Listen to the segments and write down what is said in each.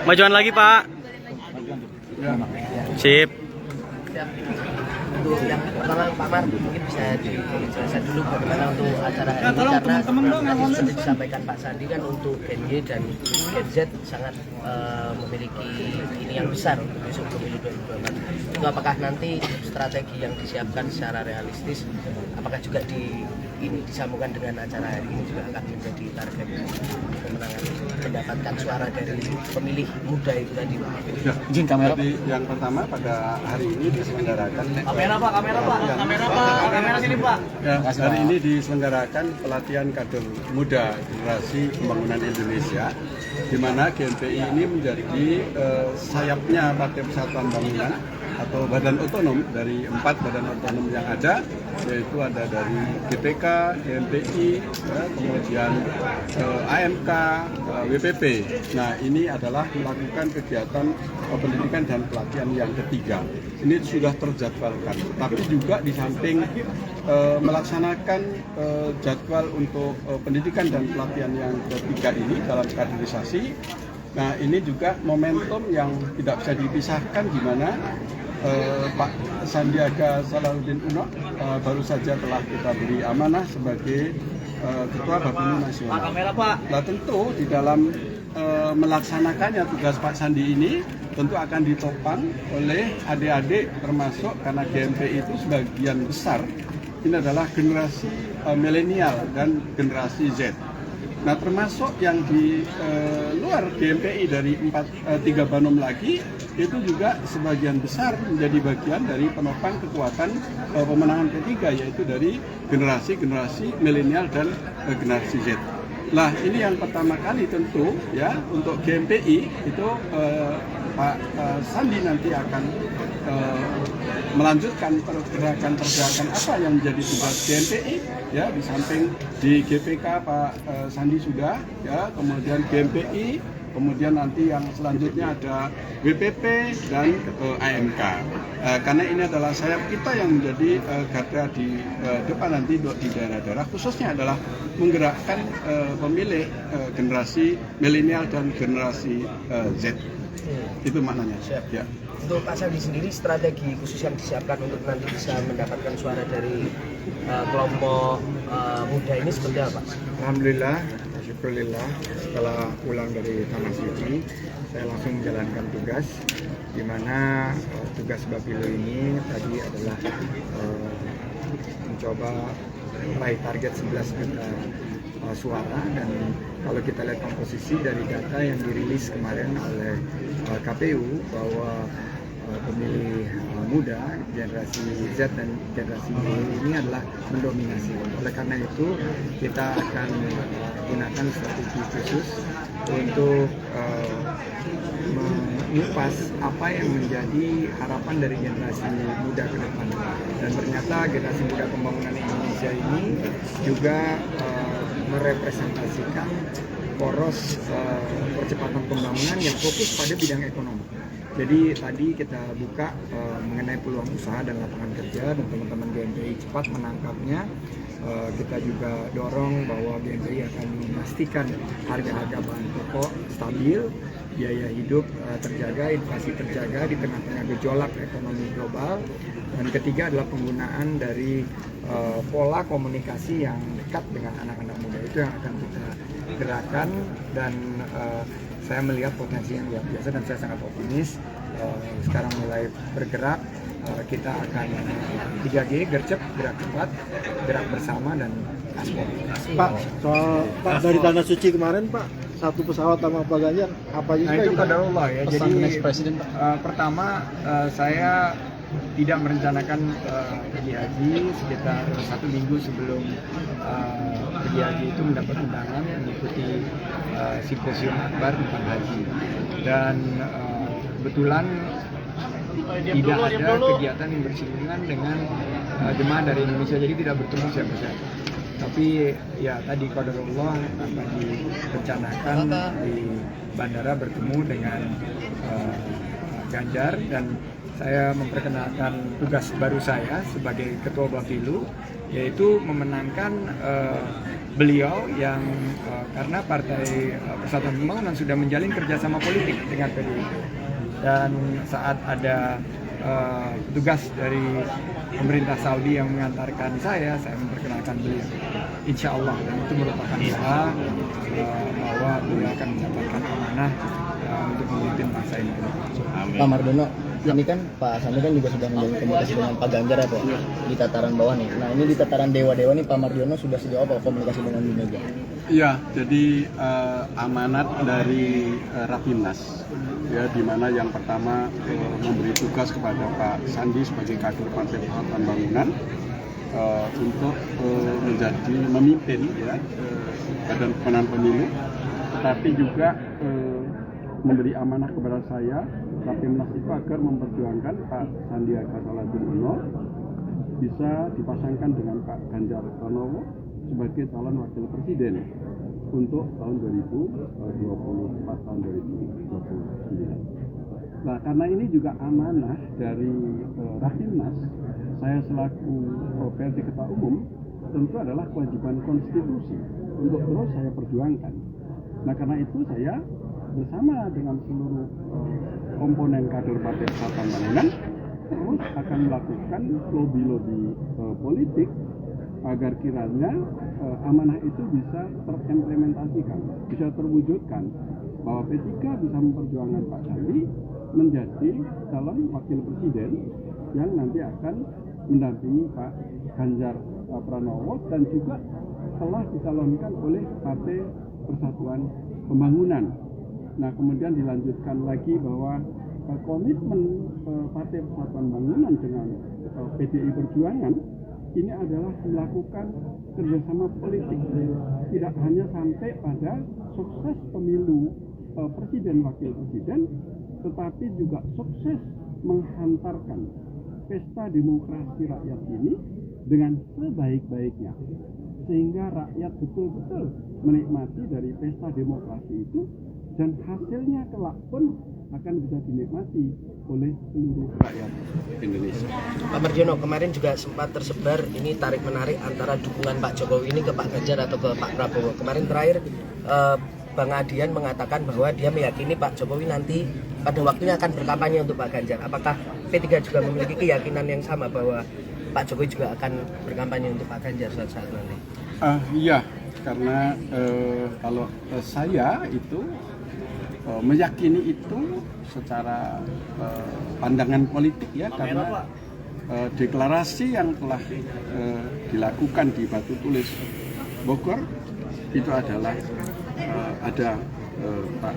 Majuan lagi, Pak. Sip. Untuk yang pertama Pak Mar, mungkin bisa dijelaskan dulu bagaimana untuk acara hari ini, karena tadi sudah disampaikan Pak Sandi kan untuk Gen Y dan Gen Z sangat memiliki ini yang besar untuk besok pemilu 2024. Itu apakah nanti strategi yang disiapkan secara realistis, apakah juga disambungkan dengan acara hari ini juga akan menjadi target pemenangan mendapatkan suara dari pemilih muda itu tadi Pak? Ya, izin kamera. Jadi yang pertama pada hari ini diselenggarakan kamera sini Pak. Ya, hari ini diselenggarakan pelatihan kader muda generasi pembangunan Indonesia, di mana GNPI ini menjadi sayapnya Partai Persatuan Bangunan atau badan otonom dari 4 badan otonom yang ada, yaitu ada dari GPK, GNPI, kemudian AMK, WPP. Nah, ini adalah melakukan kegiatan pendidikan dan pelatihan yang ketiga. Ini sudah terjadwalkan, tapi juga di samping melaksanakan jadwal untuk pendidikan dan pelatihan yang ketiga ini dalam kaderisasi. Nah, ini juga momentum yang tidak bisa dipisahkan, di mana Pak Sandiaga Salahuddin Uno baru saja telah kita beri amanah sebagai Ketua Bapilu Nasional. Nah, tentu di dalam melaksanakannya tugas Pak Sandi ini tentu akan ditopang oleh adik-adik, termasuk karena GNPI itu sebagian besar ini adalah generasi milenial dan generasi Z. Nah, termasuk yang di luar GNPI dari 3 Banom lagi, itu juga sebagian besar menjadi bagian dari penopang kekuatan pemenangan P3, yaitu dari generasi milenial dan generasi Z. Nah, ini yang pertama kali tentu ya untuk GNPI itu Pak Sandi nanti akan melanjutkan pergerakan apa yang menjadi tugas GNPI ya, di samping di GPK Pak Sandi sudah ya, kemudian GNPI, kemudian nanti yang selanjutnya ada WPP dan AMK. Karena ini adalah sayap kita yang menjadi garda di depan nanti di daerah-daerah, khususnya adalah menggerakkan pemilih generasi milenial dan generasi Z. Itu maknanya. Siap. Ya. Untuk Pak Sandi sendiri, strategi khusus yang disiapkan untuk nanti bisa mendapatkan suara dari kelompok muda ini seperti apa? Alhamdulillah, syukurillah, setelah pulang dari Tanah Suci, saya langsung menjalankan tugas, di mana tugas Bapilu ini tadi adalah mencoba meraih target 11 juta suara. Dan kalau kita lihat komposisi dari data yang dirilis kemarin oleh KPU bahwa pemilih muda generasi Z dan generasi Y ini adalah mendominasi. Oleh karena itu kita akan gunakan strategi khusus untuk mengupas apa yang menjadi harapan dari generasi muda ke depan. Dan ternyata generasi muda pembangunan Indonesia ini juga merepresentasikan poros percepatan pembangunan yang fokus pada bidang ekonomi. Jadi tadi kita buka mengenai peluang usaha dan lapangan kerja, dan teman-teman GNPI cepat menangkapnya. Kita juga dorong bahwa GNPI akan memastikan harga-harga bahan pokok stabil, biaya hidup terjaga, inflasi terjaga di tengah-tengah gejolak ekonomi global. Dan ketiga adalah penggunaan dari pola komunikasi yang dekat dengan anak-anak muda. Itu yang akan kita gerakan, dan saya melihat potensi yang luar biasa, dan saya sangat optimis. Sekarang mulai bergerak, kita akan 3G, gercep, gerak cepat, gerak bersama, dan aspor. Pak, soal Pak dari Tanah Suci kemarin Pak, satu pesawat sama Pak Ganjar, apa aja? Nah, itu qadarullah ya. Pesan Jadi Presiden, pertama saya tidak merencanakan pergi haji. Sekitar 1 minggu sebelum pergi haji itu mendapat undangan mengikuti simposium akbar tentang haji, dan kebetulan tidak ada kegiatan yang bersinggungan dengan jemaah dari Indonesia, jadi tidak bertemu siapa-siapa. Tapi ya tadi qadarullah, tanpa direncanakan di bandara bertemu dengan Ganjar, dan saya memperkenalkan tugas baru saya sebagai Ketua Bapilu, yaitu memenangkan beliau yang karena Partai Persatuan Pembangunan sudah menjalin kerjasama politik dengan PDIP, dan saat ada tugas dari pemerintah Saudi yang mengantarkan saya memperkenalkan beliau, insya Allah, dan itu merupakan doa bahwa beliau akan mendapatkan amanah untuk memimpin bangsa ini. Pak Mardiono, ini kan Pak Sandi kan juga sudah menjalin komunikasi dengan Pak Ganjar ya Pak, di tataran bawah nih. Nah ini di tataran dewa-dewa nih Pak Mardiono sudah sejauh apa komunikasi dengan Bu Mega? Iya, jadi amanat dari Rapimnas, ya, di mana yang pertama memberi tugas kepada Pak Sandi sebagai kader Partai Persatuan Bangunan untuk menjadi memimpin, ya, Badan Pemenangan Pemilu, tetapi juga memberi amanah kepada saya Rapimnas itu agar memperjuangkan Pak Sandiaga Salahuddin Uno bisa dipasangkan dengan Pak Ganjar Pranowo sebagai calon wakil presiden untuk tahun 2024 tahun 2029. Nah, karena ini juga amanah dari Rapimnas, saya selaku PLT Ketua Umum tentu adalah kewajiban konstitusi untuk terus saya perjuangkan. Nah, karena itu saya bersama dengan seluruh komponen kader Partai Persatuan Bangunan terus akan melakukan lobby-lobby politik agar kiranya amanah itu bisa terimplementasikan, bisa terwujudkan, bahwa P3 bisa memperjuangkan Pak Sandi menjadi calon wakil presiden yang nanti akan mendampingi Pak Ganjar Pranowo dan juga telah dicalonkan oleh Partai Persatuan Pembangunan. Nah, kemudian dilanjutkan lagi bahwa komitmen Partai Persatuan Bangunan dengan PDI Perjuangan ini adalah melakukan kerjasama politik, tidak hanya sampai pada sukses pemilu presiden wakil presiden, tetapi juga sukses menghantarkan pesta demokrasi rakyat ini dengan sebaik-baiknya, sehingga rakyat betul-betul menikmati dari pesta demokrasi itu, dan hasilnya kelak pun akan bisa dinikmati oleh seluruh rakyat Indonesia. Pak Mardiono, kemarin juga sempat tersebar ini tarik-menarik antara dukungan Pak Jokowi ini ke Pak Ganjar atau ke Pak Prabowo. Kemarin terakhir Bang Adian mengatakan bahwa dia meyakini Pak Jokowi nanti pada waktunya akan berkampanye untuk Pak Ganjar. Apakah P3 juga memiliki keyakinan yang sama bahwa Pak Jokowi juga akan berkampanye untuk Pak Ganjar suatu saat nanti? Iya, karena kalau saya itu meyakini itu secara pandangan politik, ya, karena deklarasi yang telah dilakukan di Batu Tulis Bogor itu adalah ada Pak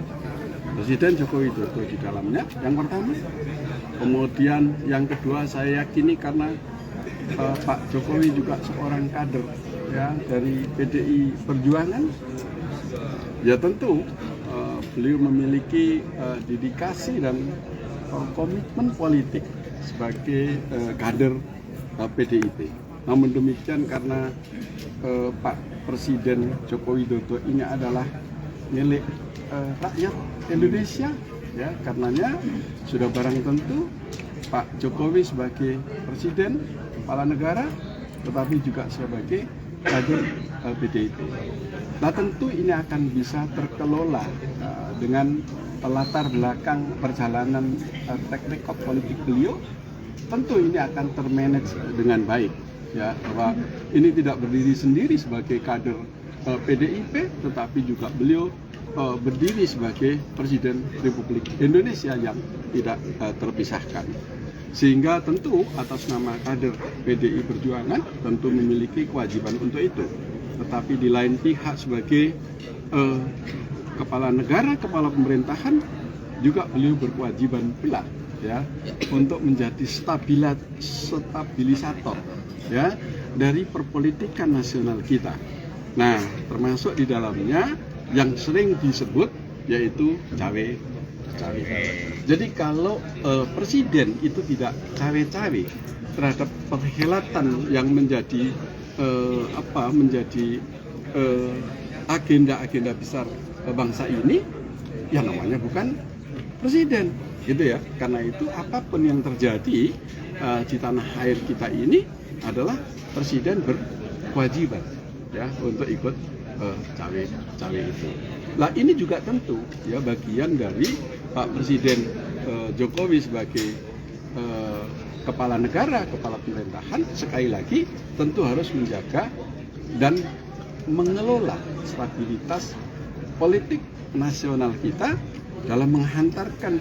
Presiden Joko Widodo di dalamnya, yang pertama. Kemudian yang kedua, saya yakini karena Pak Jokowi juga seorang kader, ya, dari PDI Perjuangan, ya tentu beliau memiliki dedikasi dan komitmen politik sebagai kader PDIP. Namun demikian, karena Pak Presiden Joko Widodo ini adalah milik rakyat Indonesia, ya, karenanya sudah barang tentu Pak Jokowi sebagai Presiden, Kepala Negara, tetapi juga sebagai kader PDIP. Nah, tentu ini akan bisa terkelola dengan latar belakang perjalanan track record politik beliau. Tentu ini akan termanage dengan baik, ya, bahwa ini tidak berdiri sendiri sebagai kader PDIP, tetapi juga beliau berdiri sebagai Presiden Republik Indonesia yang tidak terpisahkan. Sehingga tentu atas nama kader PDI Perjuangan tentu memiliki kewajiban untuk itu. Tetapi di lain pihak sebagai kepala negara, kepala pemerintahan, juga beliau berkewajiban pula, ya, untuk menjadi stabilisator, ya, dari perpolitikan nasional kita. Nah, termasuk di dalamnya yang sering disebut yaitu cawe-cawe. Jadi kalau presiden itu tidak cawe-cawe terhadap perhelatan yang menjadi agenda-agenda besar bangsa ini, ya namanya bukan presiden, gitu ya. Karena itu apapun yang terjadi di tanah air kita ini adalah presiden berkewajiban ya untuk ikut cawe itu. Nah ini juga tentu ya bagian dari Pak Presiden Jokowi sebagai kepala negara, kepala pemerintahan, sekali lagi tentu harus menjaga dan mengelola stabilitas politik nasional kita dalam menghantarkan